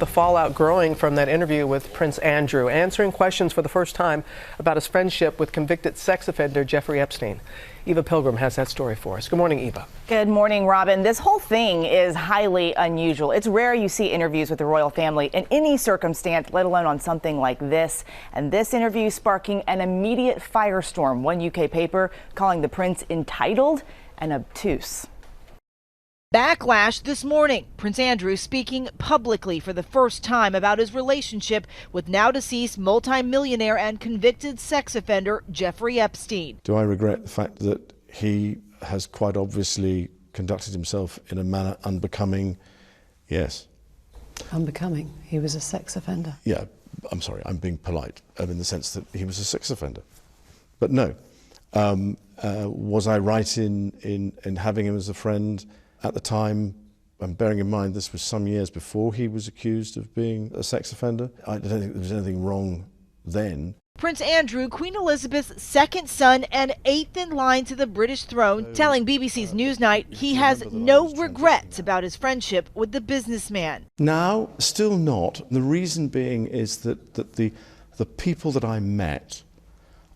The fallout growing from that interview with Prince Andrew, answering questions for the first time about his friendship with convicted sex offender Jeffrey Epstein. Eva Pilgrim has that story for us. Good morning, Eva. Good morning, Robin. This whole thing is highly unusual. It's rare you see interviews with the royal family in any circumstance, let alone on something like this. And this interview sparking an immediate firestorm. One UK paper calling the prince entitled and obtuse. Backlash this morning. Prince Andrew speaking publicly for the first time about his relationship with now deceased multimillionaire and convicted sex offender Jeffrey Epstein. Do I regret the fact that he has quite obviously conducted himself in a manner unbecoming? Yes. Unbecoming? He was a sex offender? Yeah, I'm sorry, I'm being polite in the sense that he was a sex offender. But no. Was I right in having him as a friend? At the time, and bearing in mind this was some years before he was accused of being a sex offender, I don't think there was anything wrong then. Prince Andrew, Queen Elizabeth's second son and eighth in line to the British throne, telling BBC's Newsnight he has no regrets about his friendship with the businessman. Now, still not. The reason being is that the people that I met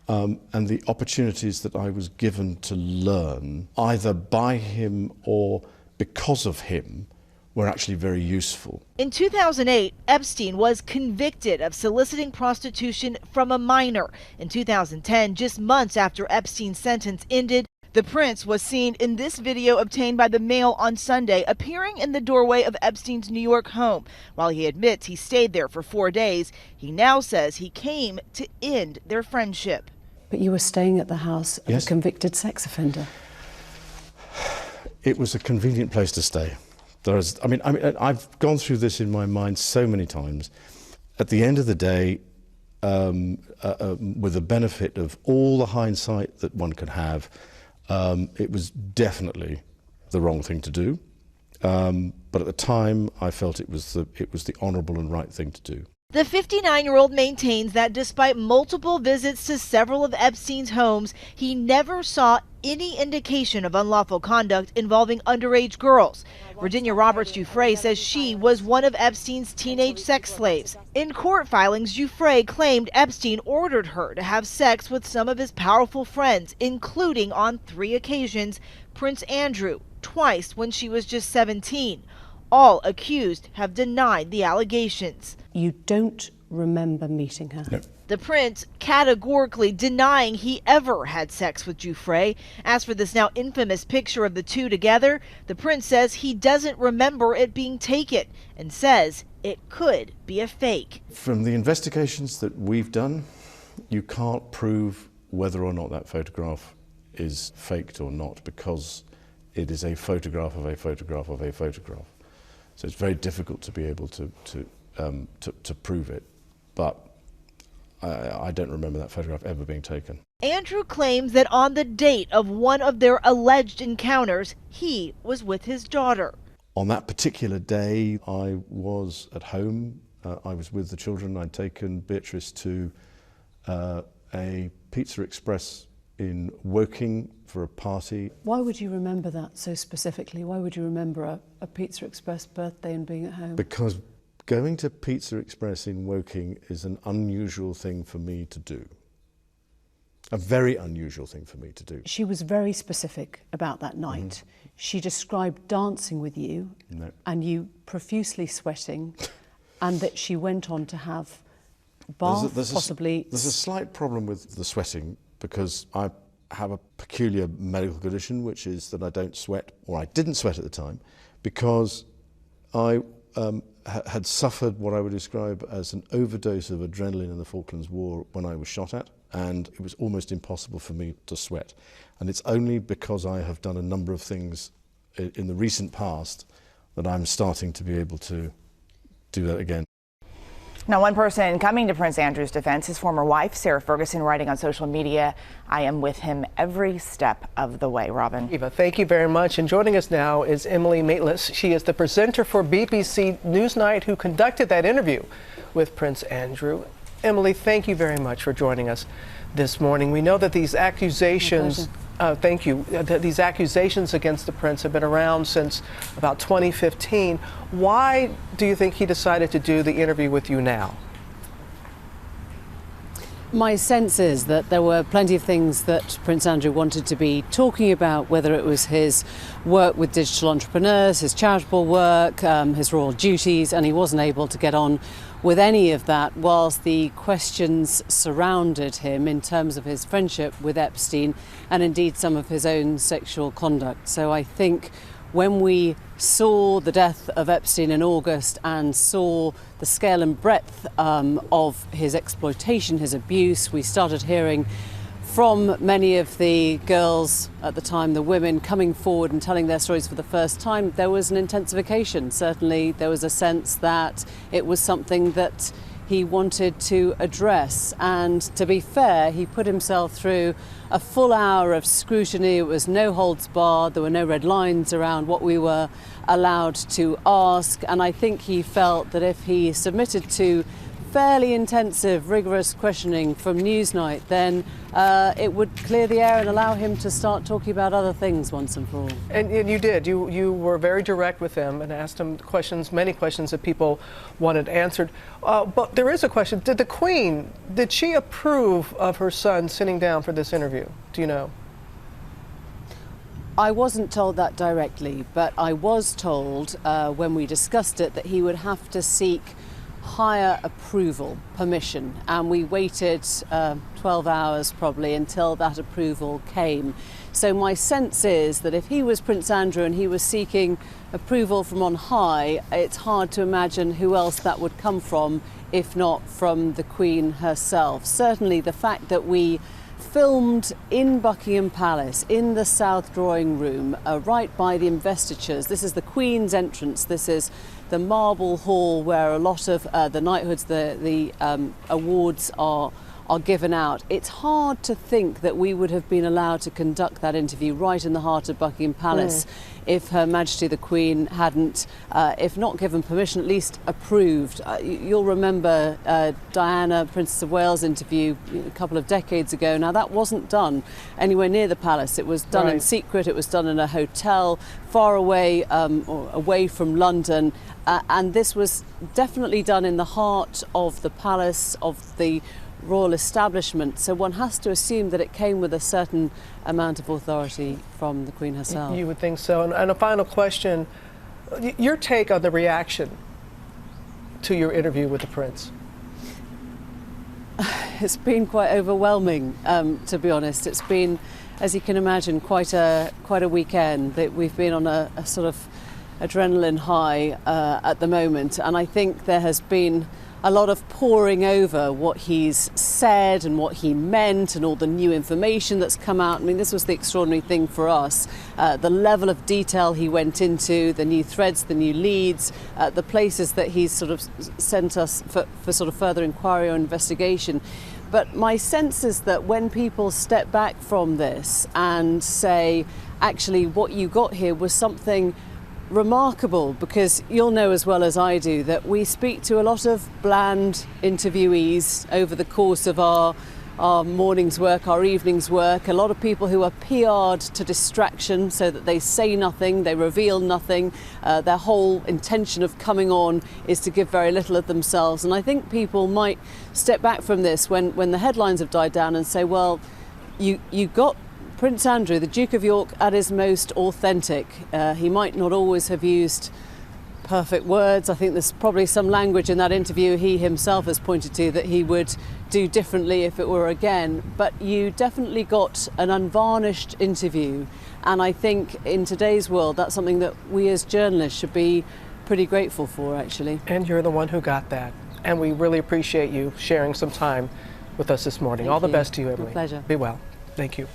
and the opportunities that I was given to learn, either by him or because of him, were actually very useful. In 2008, Epstein was convicted of soliciting prostitution from a minor. In 2010, just months after Epstein's sentence ended, the prince was seen in this video obtained by the Mail on Sunday, appearing in the doorway of Epstein's New York home. While he admits he stayed there for 4 days, he now says he came to end their friendship. But you were staying at the house of Yes. a convicted sex offender. It was a convenient place to stay. I've gone through this in my mind so many times. At the end of the day, with the benefit of all the hindsight that one can have, it was definitely the wrong thing to do. But at the time, I felt it was the honourable and right thing to do. The 59-year-old maintains that despite multiple visits to several of Epstein's homes, he never saw any indication of unlawful conduct involving underage girls. Virginia Roberts Giuffre says she was one of Epstein's teenage sex slaves. In court filings, Giuffre claimed Epstein ordered her to have sex with some of his powerful friends, including on 3 occasions, Prince Andrew, twice when she was just 17. All accused have denied the allegations. You don't remember meeting her? No. The prince categorically denying he ever had sex with Giuffre. As for this now infamous picture of the two together, the prince says he doesn't remember it being taken and says it could be a fake. From the investigations that we've done, you can't prove whether or not that photograph is faked or not, because it is a photograph of a photograph of a photograph. So it's very difficult to be able to prove it, but I don't remember that photograph ever being taken. Andrew claims that on the date of one of their alleged encounters, he was with his daughter. On that particular day, I was at home. I was with the children. I'd taken Beatrice to a Pizza Express in Woking for a party. Why would you remember that so specifically? Why would you remember a Pizza Express birthday and being at home? Because going to Pizza Express in Woking is an unusual thing for me to do. A very unusual thing for me to do. She was very specific about that night. She described dancing with you and you profusely sweating, and that she went on to have bath, possibly. There's a slight problem with the sweating, because I have a peculiar medical condition, which is that I don't sweat, or I didn't sweat at the time, because I had suffered what I would describe as an overdose of adrenaline in the Falklands War when I was shot at, and it was almost impossible for me to sweat. And it's only because I have done a number of things in the recent past that I'm starting to be able to do that again. Now, one person coming to Prince Andrew's defense, his former wife, Sarah Ferguson, writing on social media, "I am with him every step of the way." Robin. Eva, thank you very much. And joining us now is Emily Maitlis. She is the presenter for BBC Newsnight who conducted that interview with Prince Andrew. Emily, thank you very much for joining us this morning. We know that these accusations Thank you. These accusations against the prince have been around since about 2015. Why do you think he decided to do the interview with you now? My sense is that there were plenty of things that Prince Andrew wanted to be talking about, whether it was his work with digital entrepreneurs, his charitable work, his royal duties, and he wasn't able to get on with any of that, whilst the questions surrounded him in terms of his friendship with Epstein and indeed some of his own sexual conduct. So I think when we saw the death of Epstein in August and saw the scale and breadth of his exploitation, his abuse, we started hearing from many of the girls at the time, the women, coming forward and telling their stories for the first time. There was an intensification. Certainly there was a sense that it was something that he wanted to address, and to be fair, he put himself through a full hour of scrutiny. It was no holds barred, there were no red lines around what we were allowed to ask, and I think he felt that if he submitted to fairly intensive, rigorous questioning from Newsnight, then it would clear the air and allow him to start talking about other things once and for all. And you did. You were very direct with him and asked him questions, many questions that people wanted answered. But there is a question. Did the Queen, did she approve of her son sitting down for this interview? Do you know? I wasn't told that directly, but I was told when we discussed it that he would have to seek higher approval, permission, and we waited 12 hours probably until that approval came. So my sense is that if he was Prince Andrew and he was seeking approval from on high, it's hard to imagine who else that would come from if not from the Queen herself. Certainly the fact that we filmed in Buckingham Palace, in the South Drawing Room, right by the investitures. This is the Queen's entrance. This is the marble hall where a lot of the knighthoods, the awards are given out. It's hard to think that we would have been allowed to conduct that interview right in the heart of Buckingham Palace if Her Majesty the Queen hadn't, if not given permission, at least approved. You'll remember Diana, Princess of Wales interview a couple of decades ago. Now that wasn't done anywhere near the palace. It was done in secret. It was done in a hotel far away, or away from London. And this was definitely done in the heart of the palace, of the royal establishment, so one has to assume that it came with a certain amount of authority from the Queen herself. You would think so. And a final question, your take on the reaction to your interview with the Prince? It's been quite overwhelming, to be honest. It's been, as you can imagine, quite a weekend. That we've been on a sort of adrenaline high at the moment, and I think there has been a lot of poring over what he's said and what he meant and all the new information that's come out. I mean, this was the extraordinary thing for us. The level of detail he went into, the new threads, the new leads, the places that he's sort of sent us for sort of further inquiry or investigation. But my sense is that when people step back from this and say, actually, what you got here was something remarkable, because you'll know as well as I do that we speak to a lot of bland interviewees over the course of our morning's work, our evening's work, a lot of people who are PR'd to distraction so that they say nothing, they reveal nothing, their whole intention of coming on is to give very little of themselves. And I think people might step back from this when the headlines have died down and say, well, you got Prince Andrew, the Duke of York, at his most authentic. He might not always have used perfect words. I think there's probably some language in that interview he himself has pointed to that he would do differently if it were again. But you definitely got an unvarnished interview. And I think in today's world, that's something that we as journalists should be pretty grateful for, actually. And you're the one who got that. And we really appreciate you sharing some time with us this morning. All the best to you, Emily. My pleasure. Be well. Thank you.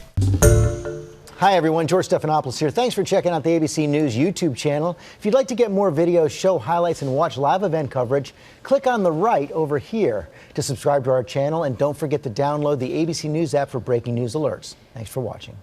Hi everyone, George Stephanopoulos here. Thanks for checking out the ABC News YouTube channel. If you'd like to get more videos, show highlights, and watch live event coverage, click on the right over here to subscribe to our channel, and don't forget to download the ABC News app for breaking news alerts. Thanks for watching.